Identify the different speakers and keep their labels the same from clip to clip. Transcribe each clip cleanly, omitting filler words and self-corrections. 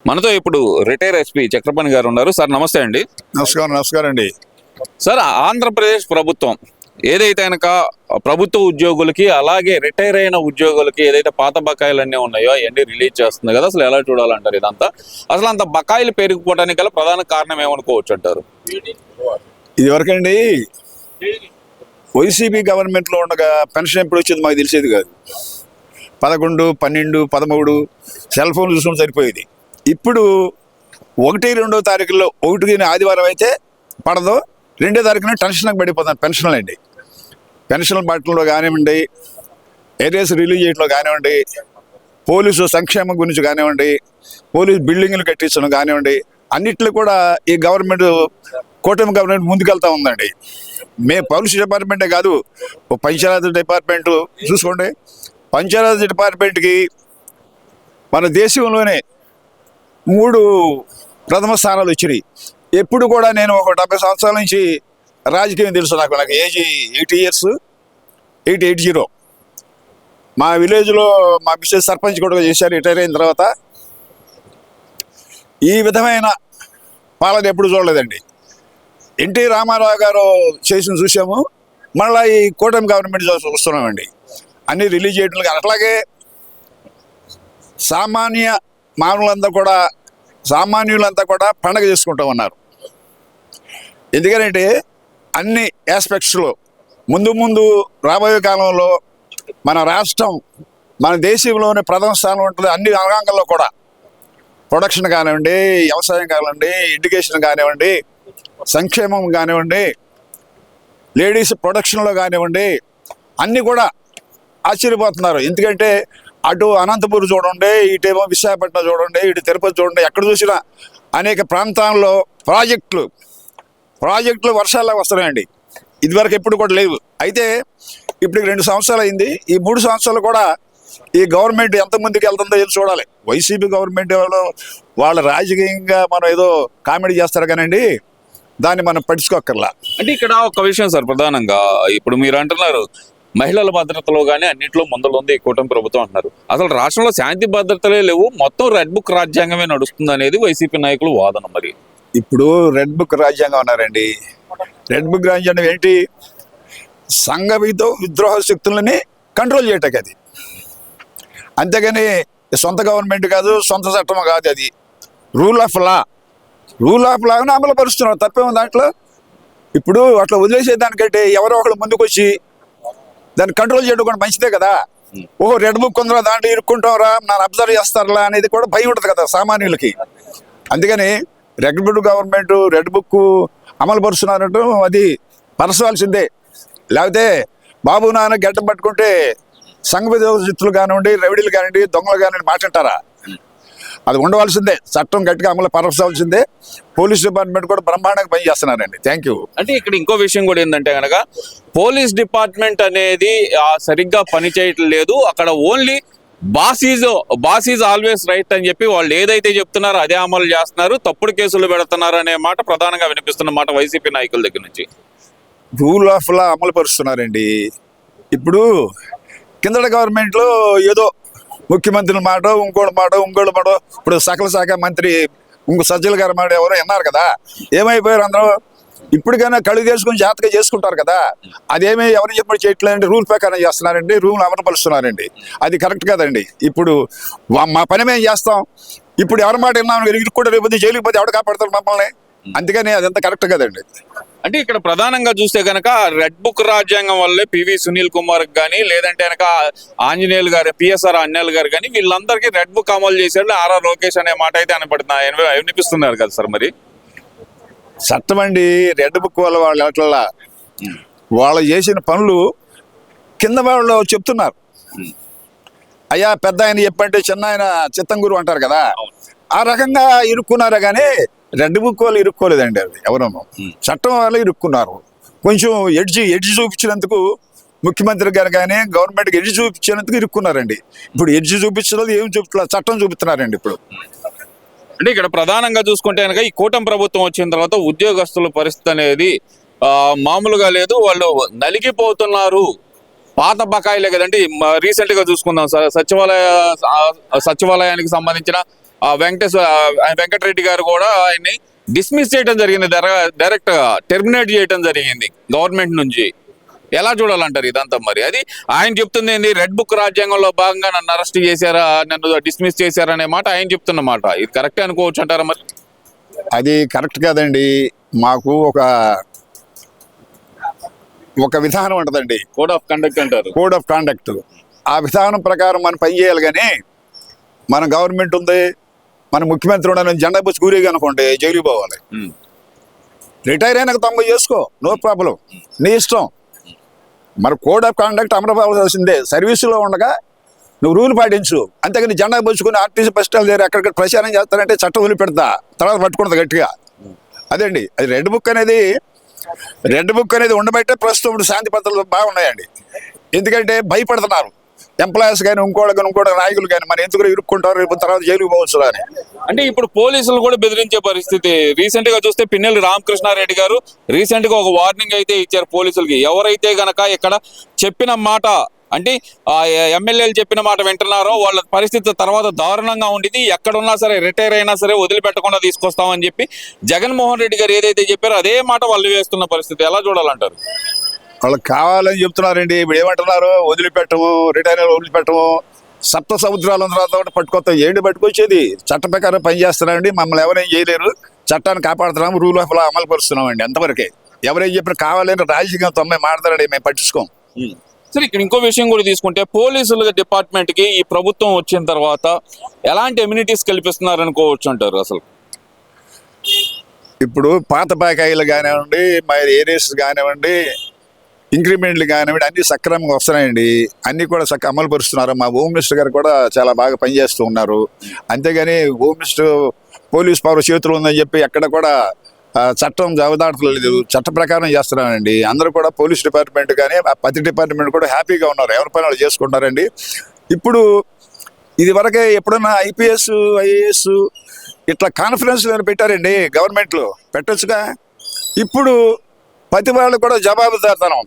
Speaker 1: మనతో ఇప్పుడు retire SP Chakrapani గారు ఉన్నారు. సార్ నమస్తే అండి.
Speaker 2: నమస్కారం అండి.
Speaker 1: సార్, ఆంధ్రప్రదేశ్ ప్రభుత్వం ఏదైతే కనుక ప్రభుత్వ ఉద్యోగులకి అలాగే రిటైర్ అయిన ఉద్యోగులకి ఏదైతే పాత బకాయిలు అన్నీ ఉన్నాయో అవన్నీ రిలీజ్ చేస్తుంది కదా, అసలు ఎలా చూడాలంటారు ఇదంతా? అసలు అంత బకాయిలు పెరిగిపోవడానికి గల ప్రధాన కారణం ఏమనుకోవచ్చు అంటారు?
Speaker 2: ఇదివరకండి వైసీపీ గవర్నమెంట్లో ఉండగా పెన్షన్ ఎప్పుడు వచ్చేది మాకు తెలిసేది కాదు. 11, 12, 13 సెల్ ఫోన్ చూసుకుని సరిపోయేది. ఇప్పుడు 1, 2 తారీఖుల్లో 1 ఆదివారం అయితే పడదు, 2వ తారీఖున టెన్షన్కి పడిపోతాను పెన్షన్లు అండి. పెన్షన్ల బట్టల్లో కానివ్వండి, ఏరియాస్ రిలీజ్ చేయడంలో కానివ్వండి, పోలీసు సంక్షేమం గురించి కానివ్వండి, పోలీసు బిల్డింగ్లు కట్టించడం కానివ్వండి, అన్నిట్లో కూడా ఈ గవర్నమెంట్ కూటమి గవర్నమెంట్ ముందుకెళ్తా ఉందండి. పోలీస్ డిపార్ట్మెంటే కాదు, పంచాయతీ డిపార్ట్మెంట్ చూసుకోండి. పంచాయతీ డిపార్ట్మెంట్కి మన దేశంలోనే 3 ప్రథమ స్థానాలు వచ్చినాయి. ఎప్పుడు కూడా నేను ఒక 70 సంవత్సరాల నుంచి రాజకీయం తెలుసు. నాకు ఏజ్ 80 years, 80. మా విలేజ్లో మా మిస్సెస్ సర్పంచ్ కూడా చేశారు రిటైర్ అయిన తర్వాత. ఈ విధమైన పాలన ఎప్పుడు చూడలేదండి. ఎన్టీ రామారావు గారు చేసిన చూసాము, మళ్ళీ ఈ కూటమి గవర్నమెంట్ చూస్తున్నామండి. అన్నీ రిలీజ్ చేయడం. అట్లాగే సామాన్యులంతా కూడా పండగ చేసుకుంటూ ఉన్నారు. ఎందుకంటే అన్ని ఆస్పెక్ట్స్లో ముందు రాబోయే కాలంలో మన రాష్ట్రం మన దేశంలోనే ప్రథమ స్థానం ఉంటుంది. అన్ని రంగాల్లో కూడా ప్రొడక్షన్ కానివ్వండి, వ్యవసాయం కానివ్వండి, ఎడ్యుకేషన్ కానివ్వండి, సంక్షేమం కానివ్వండి, లేడీస్ ప్రొడక్షన్లో కానివ్వండి, అన్నీ కూడా ఆశ్చర్యపోతున్నారు. ఎందుకంటే అటు అనంతపురం చూడండి, ఇటేమో విశాఖపట్నం చూడండి, ఇటు తిరుపతి చూడండి, ఎక్కడ చూసినా అనేక ప్రాంతాల్లో ప్రాజెక్టులు వర్షాల్లో వస్తున్నాయండి. ఇదివరకు ఎప్పుడు కూడా లేవు. అయితే ఇప్పుడు 2 సంవత్సరాలు అయింది. ఈ 3 సంవత్సరాలు కూడా ఈ గవర్నమెంట్ ఎంత ముందుకు వెళ్తుందో ఏదో చూడాలి. వైసీపీ గవర్నమెంట్ వాళ్ళ రాజకీయంగా మనం ఏదో కామెడీ చేస్తారు కానండి, దాన్ని మనం పట్టించుకోక్కర్లా.
Speaker 1: అంటే ఇక్కడ ఒక విషయం సార్, ప్రధానంగా ఇప్పుడు మీరు అంటున్నారు మహిళల భద్రతలో కానీ అన్నింటిలో ముందలు ఉంది ఈ కూటమి ప్రభుత్వం అంటున్నారు. అసలు రాష్ట్రంలో శాంతి భద్రతలే లేవు, మొత్తం రెడ్ బుక్ రాజ్యాంగమే నడుస్తుంది అనేది వైసీపీ నాయకులు వాదన. మరి
Speaker 2: ఇప్పుడు రెడ్ బుక్ రాజ్యాంగం అన్నారండి. రెడ్ బుక్ రాజ్యాంగం ఏంటి? సంఘ విద్రోహ శక్తులని కంట్రోల్ చేయటం అది. అంతేగాని సొంత గవర్నమెంట్ కాదు, సొంత చట్టం కాదు. అది రూల్ ఆఫ్ లాను అమలు పరుస్తున్నారు. తప్పేమో దాంట్లో. ఇప్పుడు అట్లా వదిలేసేదానికంటే ఎవరో ఒకళ్ళు ముందుకు వచ్చి దాన్ని కంట్రోల్ చేయడం కూడా మంచిదే కదా. ఓహో రెడ్ బుక్ ఉందిరా, దాంట్లో ఇరుక్కుంటాంరా, నన్ను అబ్జర్వ్ చేస్తారా అనేది కూడా భయం ఉంటుంది కదా సామాన్యులకి. అందుకని రెడ్ బుక్ అమలు పరుస్తున్నారంటూ అది పరచవలసిందే. లేకపోతే బాబు నాన్న గడ్డం పట్టుకుంటే సంఘ విద్రోహులు కానివ్వండి, రౌడీలు కానివ్వండి, దొంగలు కానివ్వండి మాట్లాడతారా? అది ఉండవలసిందే. చట్టం గట్టిగా అమలు పరచవలసిందే. పోలీస్ డిపార్ట్మెంట్ కూడా బ్రహ్మాండంగా పనిచేస్తున్నారండి. Thank you.
Speaker 1: అంటే ఇక్కడ ఇంకో విషయం కూడా ఏంటంటే కనుక పోలీస్ డిపార్ట్మెంట్ అనేది సరిగ్గా పని చేయట్లేదు. అక్కడ only boss is always right అని చెప్పి వాళ్ళు ఏదైతే చెప్తున్నారో అదే అమలు చేస్తున్నారు, తప్పుడు కేసులు పెడుతున్నారు అనే మాట ప్రధానంగా వినిపిస్తున్న మాట వైసీపీ నాయకుల దగ్గర నుంచి.
Speaker 2: రూల్ ఆఫ్ లా అమలు పరుస్తున్నారండి. ఇప్పుడు కిందట గవర్నమెంట్లో ఏదో ముఖ్యమంత్రి మాట, ఇంకోటి మాట. ఇప్పుడు సకల శాఖ మంత్రి సజ్జల గారి మాట ఎవరో విన్నారు కదా, ఏమైపోయారు అందరూ. ఇప్పటికైనా కళ్ళు చేసుకుని జాగ్రత్తగా చేసుకుంటారు కదా. అదేమీ ఎవరు చెప్పి చేయట్లేదండి, రూల్ ప్రకారం చేస్తున్నారండి, రూల్ అమలు పరుస్తున్నారండి. అది కరెక్ట్ కదండి. ఇప్పుడు మా పని మేము చేస్తాం. ఇప్పుడు ఎవరి మాట విన్నాం ఇరుక్కుంటే రేపు జైలుకి పోతే ఎవరు కాపాడతారు మమ్మల్ని? అందుకని అదంతా కరెక్ట్ కదండి.
Speaker 1: అంటే ఇక్కడ ప్రధానంగా చూస్తే కనుక రెడ్ బుక్ రాజ్యాంగం వల్లే పివి సునీల్ కుమార్ కానీ, లేదంటే కనుక ఆంజనేయులు గారు, పిఎస్ఆర్ అన్నేల్ గారు కానీ వీళ్ళందరికీ రెడ్ బుక్ అమలు చేశాడు ఆర్ఆర్ లోకేష్ అనే మాట అయితే వినిపిస్తున్నారు కదా సార్. మరి
Speaker 2: చట్టం అండి, రెడ్ బుక్ వల్ల వాళ్ళు చేసిన పనులు కింద వాళ్ళు చెప్తున్నారు. అయ్యా పెద్ద ఆయన చెప్పంటే చిన్న ఆయన చిత్తంగురు అంటారు కదా, ఆ రకంగా ఇరుక్కున్నారా. కానీ రెడ్ బుక్ వాళ్ళు ఇరుక్కోలేదండి. అది ఎవరో చట్టం వాళ్ళు ఇరుక్కున్నారు. కొంచెం ఎడ్జి చూపించినందుకు ముఖ్యమంత్రి గారు కానీ గవర్నమెంట్కి ఎడ్జి చూపించినందుకు ఇరుక్కున్నారండి. ఇప్పుడు ఎడ్జి చూపించలేదు, ఏం చూపించలేదు, చట్టం చూపిస్తున్నారండి ఇప్పుడు.
Speaker 1: అంటే ఇక్కడ ప్రధానంగా చూసుకుంటే కనుక ఈ కూటమి ప్రభుత్వం వచ్చిన తర్వాత ఉద్యోగస్తుల పరిస్థితి అనేది మామూలుగా లేదు. వాళ్ళు నలిగిపోతున్నారు. పాత బకాయిలే కదండి. రీసెంట్ గా చూసుకుందాం సార్, సచివాలయానికి సంబంధించిన వెంకటరెడ్డి గారు కూడా ఆయన్ని డిస్మిస్ చేయడం జరిగింది, డైరెక్ట్ గా టెర్మినేట్ చేయడం జరిగింది గవర్నమెంట్ నుంచి. ఎలా చూడాలంటారు ఇదంతా? మరి అది ఆయన చెప్తుంది ఏంది, రెడ్ బుక్ రాజ్యాంగంలో భాగంగా నన్ను అరెస్ట్ చేశారా, నన్ను డిస్మిస్ చేశారా అనే మాట ఆయన చెప్తున్న మాట. ఇది కరెక్టే అనుకోవచ్చు అంటారా మరి?
Speaker 2: అది కరెక్ట్ కాదండి. మాకు ఒక విధానం ఉంటుందండి,
Speaker 1: కోడ్ ఆఫ్ కండక్ట్ అంటారు.
Speaker 2: Code of conduct. ఆ విధానం ప్రకారం మనం పనిచేయాలి. కానీ మన గవర్నమెంట్ ఉంది, మన ముఖ్యమంత్రి ఉండని జెండా బుచ్చి కూరేగా అనుకోండి జైలు పోవాలి. రిటైర్ అయినాక 90 చేసుకో, నో ప్రాబ్లం, నీ ఇష్టం. మన కోడ్ ఆఫ్ కాండక్ట్ అమలుపరచాల్సిందే. సర్వీసులో ఉండగా నువ్వు రూల్ పాటించు, అంతేగాని జెండా పుచ్చుకుని ఆర్టీసీ బస్ స్టాండ్ దగ్గర ఎక్కడికి ప్రచారం చేస్తానంటే చట్టం వదిలిపెడతా, తర్వాత పట్టుకుంటుంది గట్టిగా. అదండి అది. రెడ్ బుక్ అనేది ఉండబట్టే ప్రస్తుతం ఇప్పుడు శాంతి భద్రతలు బాగున్నాయండి. ఎందుకంటే భయపడుతున్నారు ఎంప్లాయీస్ కానీ ఇంకోటి నాయకులు కానీ, మన ఎందుకు ఇరుక్కుంటారు, రేపు తర్వాత జైలుకు పోవచ్చు అని.
Speaker 1: అంటే ఇప్పుడు పోలీసులు కూడా బెదిరించే పరిస్థితి. రీసెంట్ గా చూస్తే పిన్నెల్లి రామకృష్ణారెడ్డి గారు రీసెంట్ గా ఒక వార్నింగ్ అయితే ఇచ్చారు పోలీసులకి. ఎవరైతే గనక ఇక్కడ చెప్పిన మాట అంటే ఎమ్మెల్యేలు చెప్పిన మాట వింటున్నారో వాళ్ళ పరిస్థితి తర్వాత దారుణంగా ఉండేది. ఎక్కడున్నా సరే, రిటైర్ అయినా సరే వదిలిపెట్టకుండా తీసుకొస్తామని చెప్పి జగన్మోహన్ రెడ్డి గారు ఏదైతే చెప్పారో అదే మాట వాళ్ళు వేస్తున్న పరిస్థితి. ఎలా చూడాలంటారు?
Speaker 2: వాళ్ళకి కావాలని చెప్తున్నారండి. ఇప్పుడు ఏమంటున్నారు, వదిలిపెట్టము, రిటైర్ వదిలిపెట్టము, సప్త సముద్రాల తర్వాత పట్టుకొస్తాం. ఏంటి పట్టుకొచ్చేది? చట్ట ప్రకారం పనిచేస్తున్నామండి, మమ్మల్ని ఎవరేం చేయలేరు, చట్టాన్ని కాపాడుతున్నాము, రూల్ ఆఫ్ లా అమలు పరుస్తున్నామండి. అంతవరకే. ఎవరేం చెప్పినా కావాలని రాజకీయం 90 మాట్లాడారండి, మేము పట్టించుకోం.
Speaker 1: సరే, ఇక్కడ ఇంకో విషయం కూడా తీసుకుంటే పోలీసుల డిపార్ట్మెంట్ కి ఈ ప్రభుత్వం వచ్చిన తర్వాత ఎలాంటి ఎమ్యూనిటీస్ కల్పిస్తున్నారు అనుకోవచ్చు అంటారు అసలు?
Speaker 2: ఇప్పుడు పాత బకాయిలు కానివ్వండి, మరి ఏరియాస్ కానివ్వండి, ఇంక్రిమెంట్లు కానివ్వండి, అన్ని సక్రమంగా వస్తున్నాయండి. అన్ని కూడా అమలు పరుస్తున్నారు. మా హోమ్ మినిస్టర్ గారు కూడా చాలా బాగా పనిచేస్తూ ఉన్నారు. అంతేగాని హోమ్ మినిస్టర్ పోలీస్ పవర్ చేతులు ఉందని చెప్పి ఎక్కడ కూడా చట్టం జవదాటలేదు. చట్ట ప్రకారం చేస్తున్నానండి. అందరూ కూడా పోలీస్ డిపార్ట్మెంట్ కానీ ప్రతి డిపార్ట్మెంట్ కూడా హ్యాపీగా ఉన్నారు, ఎవరి పని వాళ్ళు చేసుకుంటారండి. ఇప్పుడు ఇది వరకే ఎప్పుడన్నా IPS IAS ఇట్లా కాన్ఫరెన్స్ పెట్టారండి గవర్నమెంట్లో, పెట్టొచ్చుగా. ఇప్పుడు ప్రతి వాళ్ళు కూడా జవాబుదారితనం,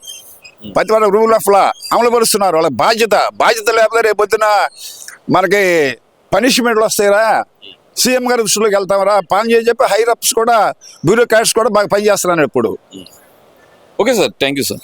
Speaker 2: ప్రతి వాళ్ళ రూల్ ఆఫ్ లా అమలు పరుస్తున్నారు. వాళ్ళ బాధ్యత లేకపోతే రేపు పొద్దున మనకి పనిష్మెంట్లు వస్తాయిరా, సీఎం గారి దృష్టిలోకి వెళ్తామరా పని చేసి చెప్పి హైర్ అప్స్ కూడా, బ్యూరోక్రాట్స్ కూడా బాగా పనిచేస్తున్నారు ఇప్పుడు.
Speaker 1: Okay sir, thank you sir.